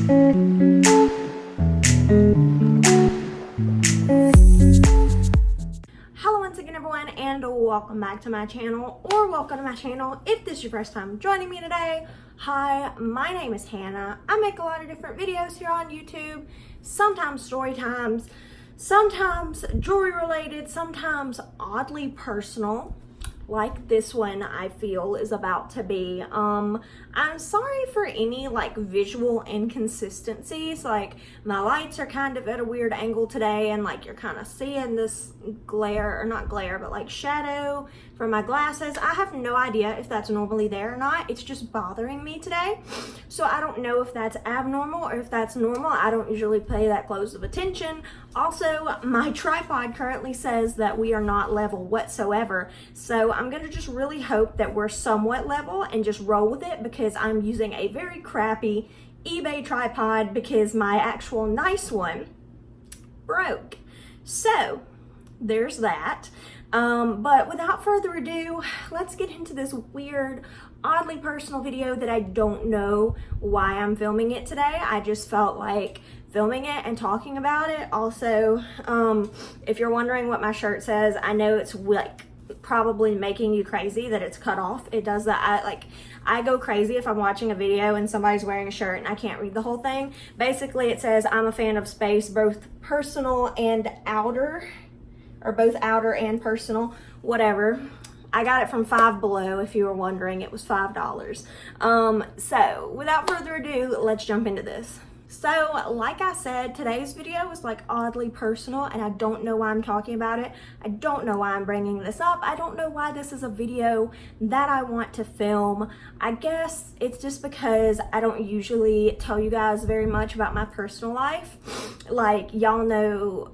Hello once again everyone, and welcome back to my channel, or welcome to my channel if this is your first time joining me today. Hi, my name is Hannah. I make a lot of different videos here on YouTube, sometimes story times, sometimes jewelry related, sometimes oddly personal, like this one I feel is about to be. I'm sorry for any like visual inconsistencies, like my lights are kind of at a weird angle today, and like you're kind of seeing this glare, or not glare, but like shadow from my glasses. I have no idea if that's normally there or not. It's just bothering me today, so I don't know if that's abnormal or if that's normal. I don't usually pay that close of attention. Also, my tripod currently says that we are not level whatsoever, so I'm gonna just really hope that we're somewhat level and just roll with it, because I'm using a very crappy eBay tripod because my actual nice one broke. So there's that. But without further ado, let's get into this weird, oddly personal video that I don't know why I'm filming it today. I just felt like filming it and talking about it. Also, if you're wondering what my shirt says, I know it's like probably making you crazy that it's cut off. It does that. I go crazy if I'm watching a video and somebody's wearing a shirt and I can't read the whole thing. Basically, it says I'm a fan of space, both personal and outer, or both outer and personal, whatever. I got it from Five Below, if you were wondering. It was $5. So without further ado, let's jump into this. So like I said, today's video is like oddly personal, and I don't know why I'm talking about it. I don't know why I'm bringing this up. I don't know why this is a video that I want to film. I guess it's just because I don't usually tell you guys very much about my personal life. Like, y'all know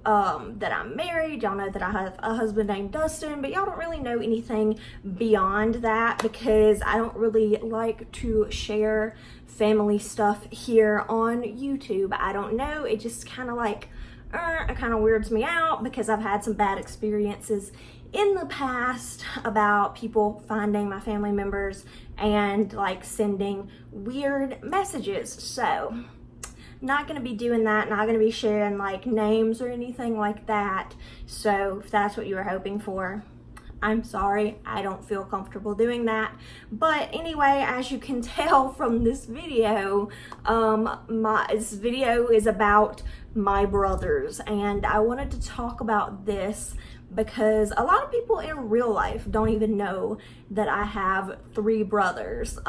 that I'm married, y'all know that I have a husband named Dustin, but y'all don't really know anything beyond that, because I don't really like to share family stuff here on YouTube. I don't know, it just kind of like it kind of weirds me out, because I've had some bad experiences in the past about people finding my family members and like sending weird messages. So not gonna be doing that, not gonna be sharing like names or anything like that. So if that's what you were hoping for, I'm sorry, I don't feel comfortable doing that. But anyway, as you can tell from this video, this video is about my brothers, and I wanted to talk about this because a lot of people in real life don't even know that I have 3 brothers.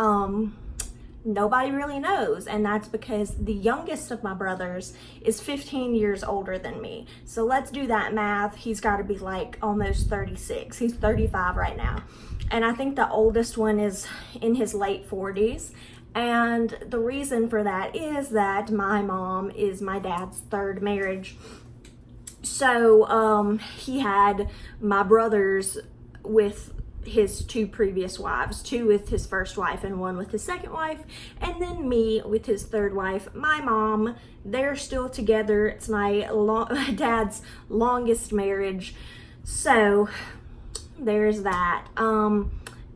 Nobody really knows, and that's because the youngest of my brothers is 15 years older than me. So let's do that math. He's got to be like almost 36. He's 35 right now. And I think the oldest one is in his late 40s. And the reason for that is that my mom is my dad's 3rd marriage. So he had my brothers with his 2 previous wives, 2 with his first wife and 1 with his second wife, and then me with his 3rd wife. My mom, they're still together. It's my dad's longest marriage. So there's that.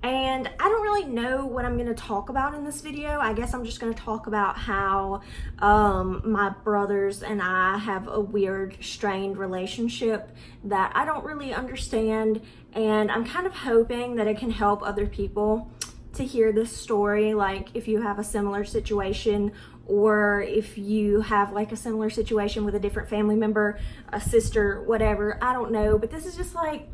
And I don't really know what I'm going to talk about in this video. I guess I'm just going to talk about how my brothers and I have a weird, strained relationship that I don't really understand. And I'm kind of hoping that it can help other people to hear this story. Like, if you have a similar situation, or if you have like a similar situation with a different family member, a sister, whatever, I don't know. But this is just like,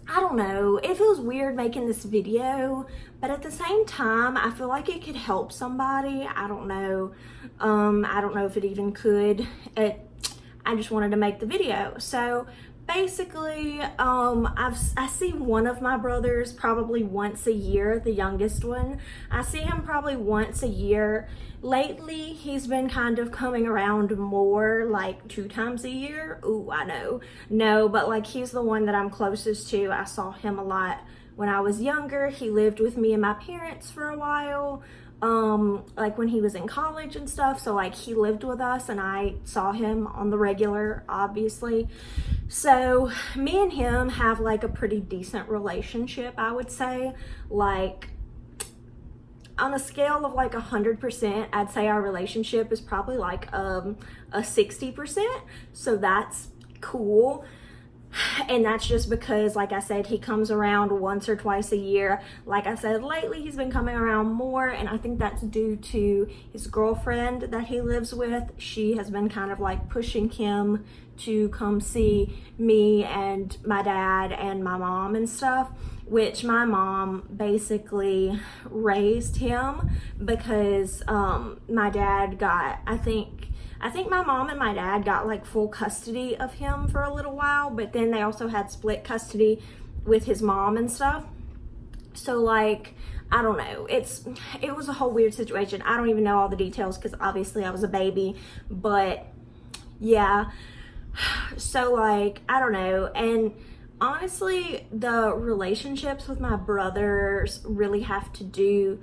I don't know, it feels weird making this video, but at the same time, I feel like it could help somebody. I don't know. I don't know if it even could. I just wanted to make the video. So basically, I see one of my brothers probably once a year, the youngest one. I see him probably once a year. Lately, he's been kind of coming around more, like 2 times a year. Ooh, I know. No, but like he's the one that I'm closest to. I saw him a lot when I was younger. He lived with me and my parents for a while. Like when he was in college and stuff. So like he lived with us and I saw him on the regular, obviously. So me and him have like a pretty decent relationship, I would say. Like, on a scale of like 100%, I'd say our relationship is probably like a 60%. So that's cool. And that's just because, like I said, he comes around once or twice a year. Like I said, lately he's been coming around more, and I think that's due to his girlfriend that he lives with. She has been kind of like pushing him to come see me and my dad and my mom and stuff, which my mom basically raised him because my dad got, I think my mom and my dad got like full custody of him for a little while, but then they also had split custody with his mom and stuff. So like, I don't know, it was a whole weird situation. I don't even know all the details because obviously I was a baby, but yeah. So like, I don't know. And honestly, the relationships with my brothers really have to do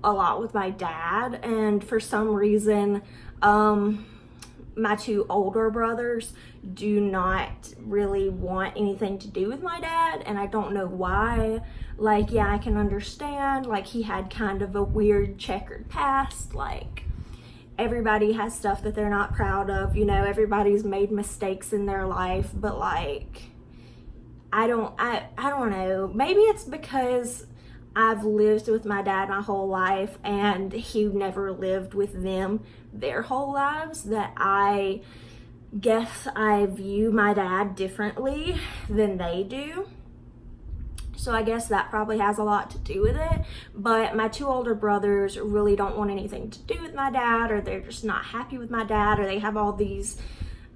a lot with my dad, and for some reason my two older brothers do not really want anything to do with my dad, and I don't know why. Like, yeah, I can understand, like, he had kind of a weird checkered past. Like, everybody has stuff that they're not proud of, you know, everybody's made mistakes in their life, but like, I don't know, maybe it's because I've lived with my dad my whole life and he never lived with them their whole lives, that I guess I view my dad differently than they do. So I guess that probably has a lot to do with it. But my two older brothers really don't want anything to do with my dad, or they're just not happy with my dad, or they have all these,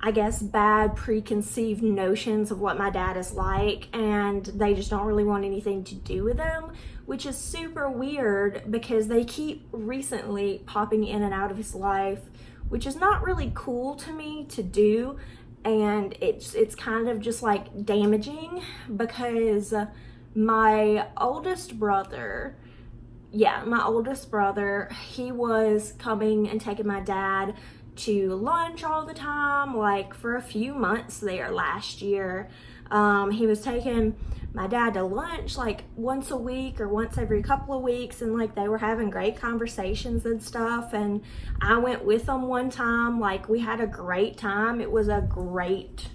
I guess, bad preconceived notions of what my dad is like, and they just don't really want anything to do with him, which is super weird because they keep recently popping in and out of his life, which is not really cool to me to do. And it's kind of just like damaging because my oldest brother, he was coming and taking my dad to lunch all the time, like for a few months there last year. He was taking my dad to lunch like once a week or once every couple of weeks, and like they were having great conversations and stuff, and I went with them one time. Like, we had a great time. It was a great,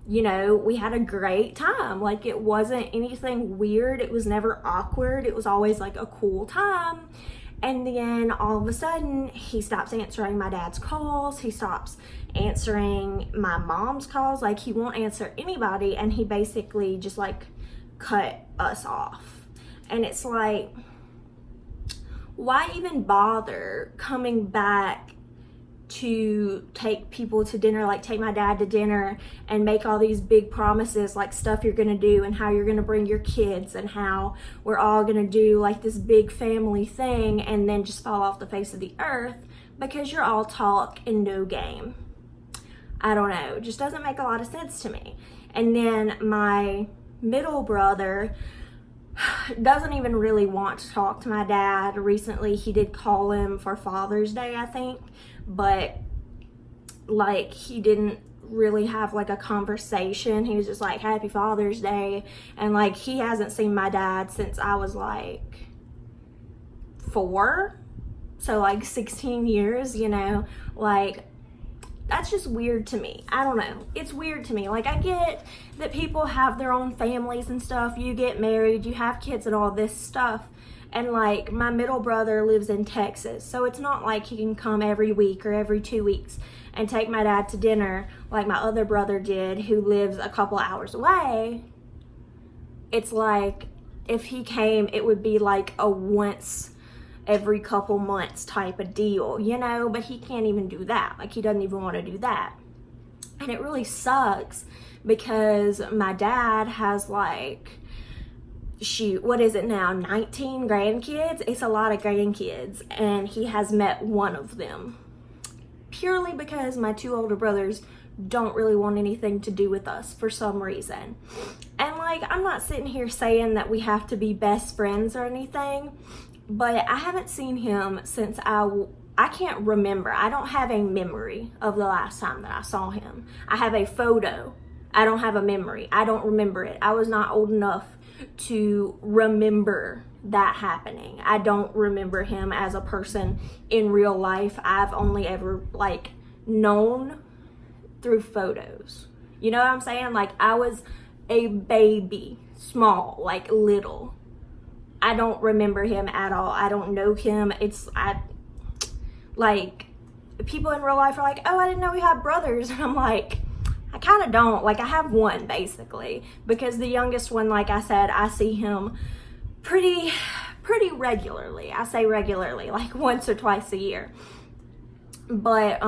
we had a great time. Like, it wasn't anything weird. It was never awkward. It was always like a cool time. And then all of a sudden, he stops answering my dad's calls. He stops answering my mom's calls. Like, he won't answer anybody. And he basically just like cut us off. And it's like, why even bother coming back to take people to dinner, like take my dad to dinner and make all these big promises, like stuff you're gonna do and how you're gonna bring your kids and how we're all gonna do like this big family thing, and then just fall off the face of the earth because you're all talk and no game. I don't know, it just doesn't make a lot of sense to me. And then my middle brother doesn't even really want to talk to my dad. Recently he did call him for Father's Day, I think, but like he didn't really have like a conversation. He was just like, Happy Father's Day. And like, he hasn't seen my dad since I was like 4, so like 16 years, like that's just weird to me. I don't know, it's weird to me. Like, I get that people have their own families and stuff, you get married, you have kids and all this stuff, and like my middle brother lives in Texas, so it's not like he can come every week or every 2 weeks and take my dad to dinner like my other brother did, who lives a couple hours away. It's like, if he came, it would be like a once every couple months type of deal, but he can't even do that. Like, he doesn't even want to do that. And it really sucks because my dad has like, what is it now, 19 grandkids? It's a lot of grandkids, and he has met one of them purely because my two older brothers don't really want anything to do with us for some reason. And like, I'm not sitting here saying that we have to be best friends or anything, but I haven't seen him since I can't remember. I don't have a memory of the last time that I saw him. I have a photo. I don't have a memory. I don't remember it. I was not old enough to remember that happening. I don't remember him as a person in real life. I've only ever like known through photos. You know what I'm saying? Like, I was a baby, small, like little. I don't remember him at all. I don't know him. Like, people in real life are like, oh, I didn't know we had brothers. And I'm like, I kind of don't. Like, I have one, basically, because the youngest one, like I said, I see him pretty regularly. I say regularly, like once or twice a year. But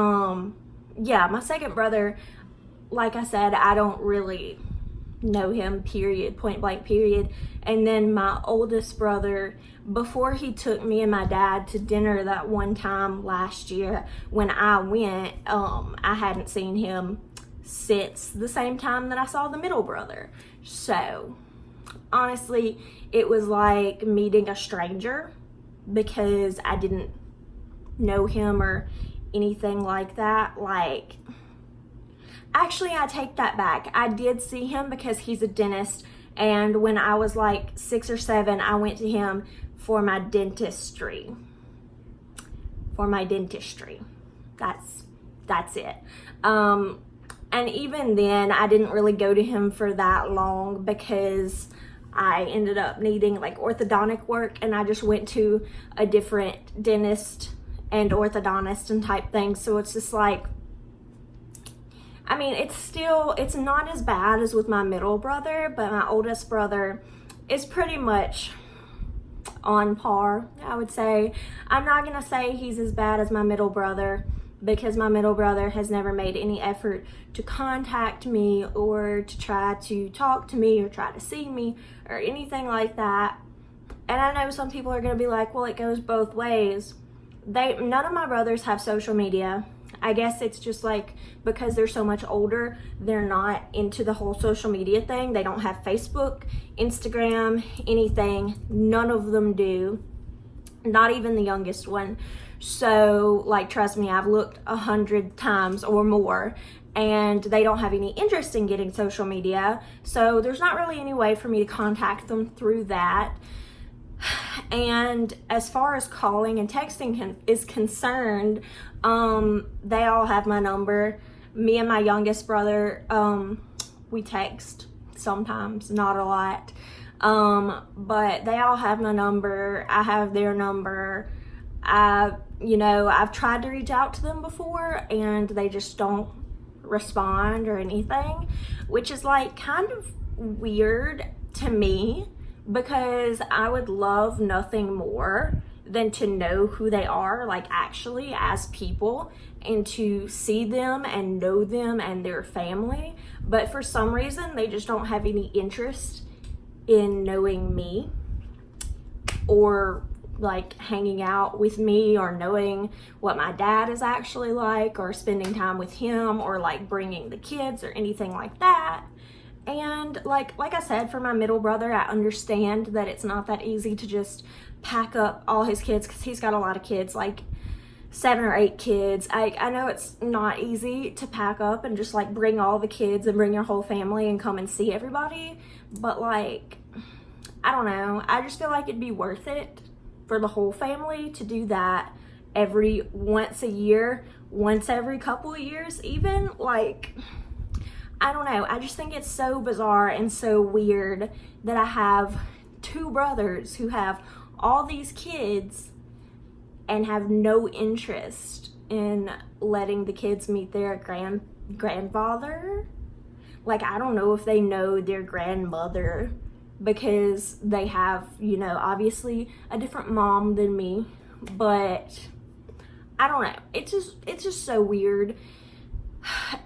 yeah, my second brother, like I said, I don't really know him, period, point blank, period. And then my oldest brother, before he took me and my dad to dinner that one time last year when I went, I hadn't seen him since the same time that I saw the middle brother. So honestly, it was like meeting a stranger, because I didn't know him or anything like that. Like, actually, I take that back. I did see him because he's a dentist, and when I was like 6 or 7, I went to him for my dentistry. That's it. And even then, I didn't really go to him for that long because I ended up needing like orthodontic work, and I just went to a different dentist and orthodontist and type thing. So it's just like, I mean, it's not as bad as with my middle brother, but my oldest brother is pretty much on par, I would say. I'm not gonna say he's as bad as my middle brother, because my middle brother has never made any effort to contact me or to try to talk to me or try to see me or anything like that. And I know some people are gonna be like, well, it goes both ways. None of my brothers have social media. I guess it's just like, because they're so much older, they're not into the whole social media thing. They don't have Facebook, Instagram, anything. None of them do. Not even the youngest one. So, like, trust me, I've looked 100 times or more, and they don't have any interest in getting social media. So there's not really any way for me to contact them through that. And as far as calling and texting is concerned, they all have my number. Me and my youngest brother, we text sometimes, not a lot. But they all have my number. I have their number. I've tried to reach out to them before, and they just don't respond or anything, which is like kind of weird to me, because I would love nothing more than to know who they are, like actually as people, and to see them and know them and their family. But for some reason, they just don't have any interest in knowing me, or like hanging out with me, or knowing what my dad is actually like, or spending time with him, or like bringing the kids or anything like that. And like I said, for my middle brother, I understand that it's not that easy to just pack up all his kids, because he's got a lot of kids, like 7 or 8 kids. I know it's not easy to pack up and just like bring all the kids and bring your whole family and come and see everybody, but like, I don't know, I just feel like it'd be worth it for the whole family to do that once a year, once every couple of years even. Like, I don't know, I just think it's so bizarre and so weird that I have 2 brothers who have all these kids and have no interest in letting the kids meet their grandfather. Like, I don't know if they know their grandmother, because they have, obviously a different mom than me, but I don't know. It's just so weird.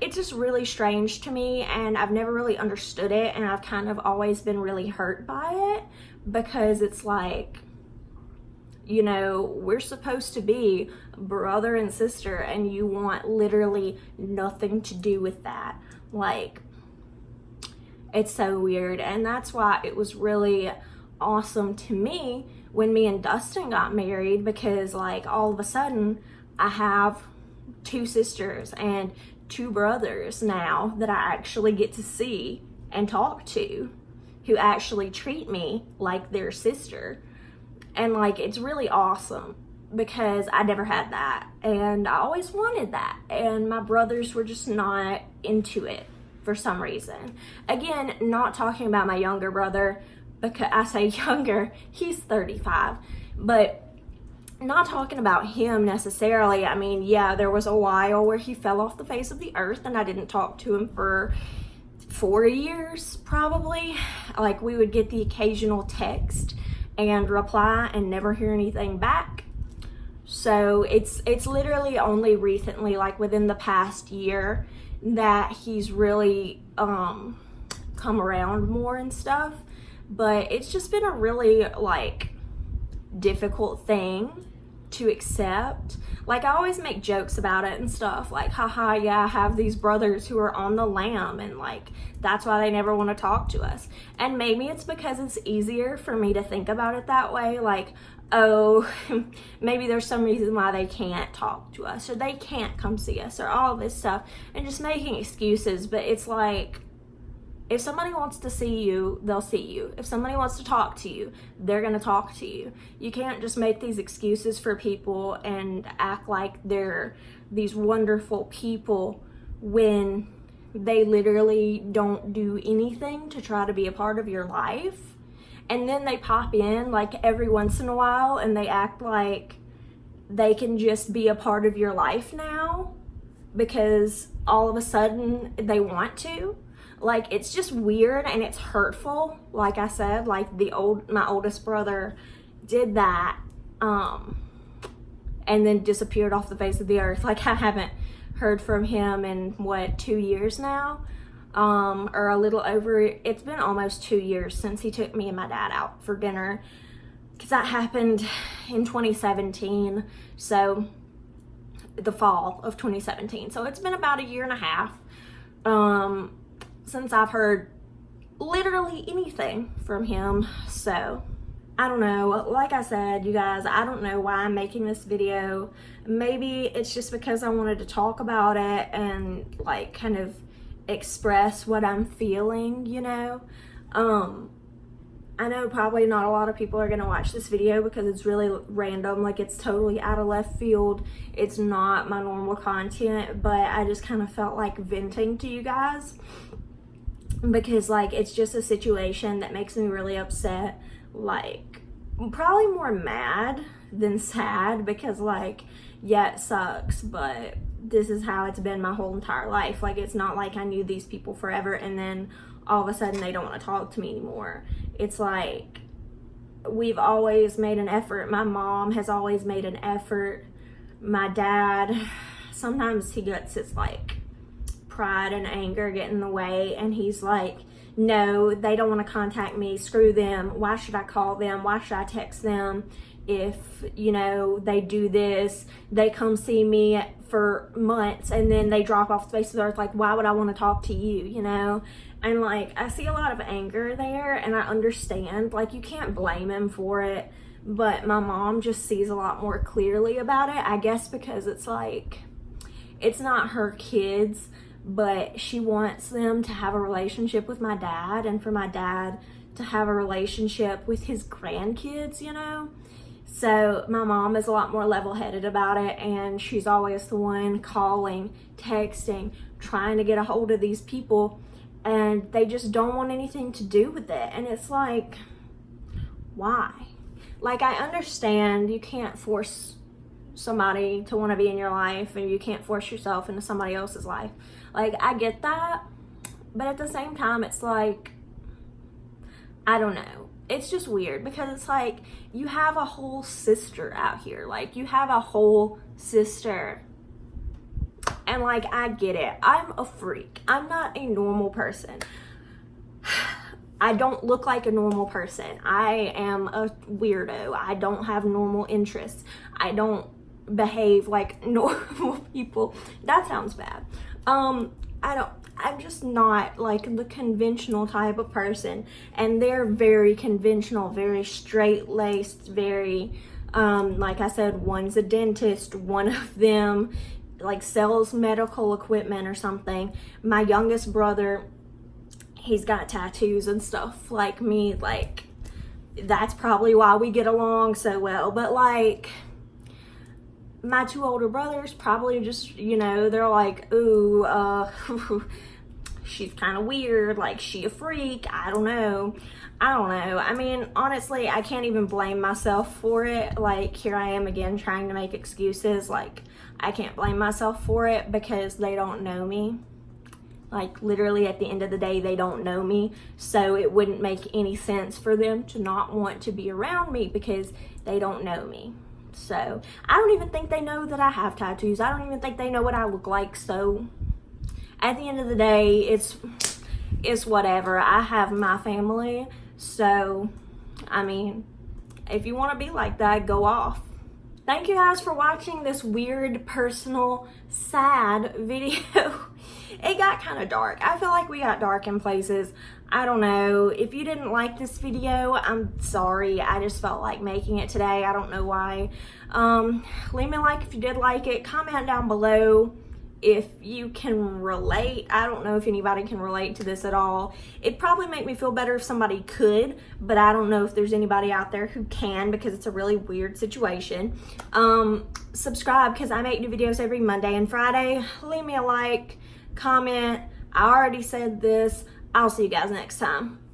It's just really strange to me, and I've never really understood it, and I've kind of always been really hurt by it, because it's like, we're supposed to be brother and sister, and you want literally nothing to do with that. Like, it's so weird. And that's why it was really awesome to me when me and Dustin got married, because like all of a sudden I have 2 sisters and 2 brothers now that I actually get to see and talk to, who actually treat me like their sister. And like, it's really awesome because I never had that, and I always wanted that, and my brothers were just not into it for some reason. Again, not talking about my younger brother, because I say younger, he's 35, but not talking about him necessarily. I mean, yeah, there was a while where he fell off the face of the earth and I didn't talk to him for 4 years probably. Like, we would get the occasional text and reply and never hear anything back. So it's literally only recently, like within the past year, that he's really come around more and stuff. But it's just been a really like difficult thing to accept. Like, I always make jokes about it and stuff, like, haha, yeah, I have these brothers who are on the lam, and like, that's why they never want to talk to us. And maybe it's because it's easier for me to think about it that way, like, oh, maybe there's some reason why they can't talk to us, or they can't come see us, or all this stuff, and just making excuses. But it's like, if somebody wants to see you, they'll see you. If somebody wants to talk to you, they're gonna talk to you. You can't just make these excuses for people and act like they're these wonderful people when they literally don't do anything to try to be a part of your life. And then they pop in like every once in a while and they act like they can just be a part of your life now because all of a sudden they want to. Like, it's just weird and it's hurtful. Like I said, like my oldest brother did that and then disappeared off the face of the earth. Like, I haven't heard from him in what, 2 years now, or a little over. It's been almost 2 years since he took me and my dad out for dinner, because that happened in 2017, so the fall of 2017. So it's been about 1.5 years since I've heard literally anything from him. So I don't know. Like I said, you guys, I don't know why I'm making this video. Maybe it's just because I wanted to talk about it and like kind of express what I'm feeling, you know. I know probably not a lot of people are gonna watch this video because it's really random, like it's totally out of left field. It's not my normal content, but I just kind of felt like venting to you guys, because like, it's just a situation that makes me really upset. Like, probably more mad than sad, because like, yeah, it sucks, but this is how it's been my whole entire life. Like, it's not like I knew these people forever and then all of a sudden they don't want to talk to me anymore. It's like, we've always made an effort. My mom has always made an effort. My dad, sometimes he gets his like pride and anger get in the way, and he's like, no, they don't want to contact me, screw them, why should I call them, why should I text them? If, you know, they do this, they come see me for months and then they drop off the face of the earth, like, why would I want to talk to you, you know? And like, I see a lot of anger there, and I understand, like, you can't blame him for it, but my mom just sees a lot more clearly about it, I guess because it's like, it's not her kids, but she wants them to have a relationship with my dad, and for my dad to have a relationship with his grandkids, you know? So my mom is a lot more level-headed about it, and she's always the one calling, texting, trying to get a hold of these people, and they just don't want anything to do with it. And it's like, why? Like, I understand you can't force somebody to want to be in your life, and you can't force yourself into somebody else's life. Like, I get that, but at the same time, it's like, I don't know. It's just weird, because it's like, you have a whole sister out here. Like, you have a whole sister. And like, I get it. I'm a freak. I'm not a normal person. I don't look like a normal person. I am a weirdo. I don't have normal interests. I don't behave like normal people. That sounds bad. I'm just not like the conventional type of person, and they're very conventional, very straight-laced, very, like I said, one's a dentist, one of them like sells medical equipment or something. My youngest brother, he's got tattoos and stuff like me. Like, that's probably why we get along so well. But like, my two older brothers probably just, you know, they're like, ooh, she's kind of weird, like, she a freak, I don't know. I mean, honestly, I can't even blame myself for it. Like, here I am again trying to make excuses. Like, I can't blame myself for it because they don't know me. Like, literally at the end of the day, they don't know me. So it wouldn't make any sense for them to not want to be around me because they don't know me. So I don't even think they know that I have tattoos. I don't even think they know what I look like. So at the end of the day, it's whatever. I have my family. So, I mean, if you want to be like that, go off. Thank you guys for watching this weird, personal, sad video. It got kind of dark. I feel like we got dark in places. I don't know. If you didn't like this video, I'm sorry. I just felt like making it today. I don't know why. Leave me a like if you did like it. Comment down below if you can relate. I don't know if anybody can relate to this at all. It'd probably make me feel better if somebody could, but I don't know if there's anybody out there who can because it's a really weird situation. Subscribe because I make new videos every Monday and Friday. Leave me a like, comment. I already said this. I'll see you guys next time.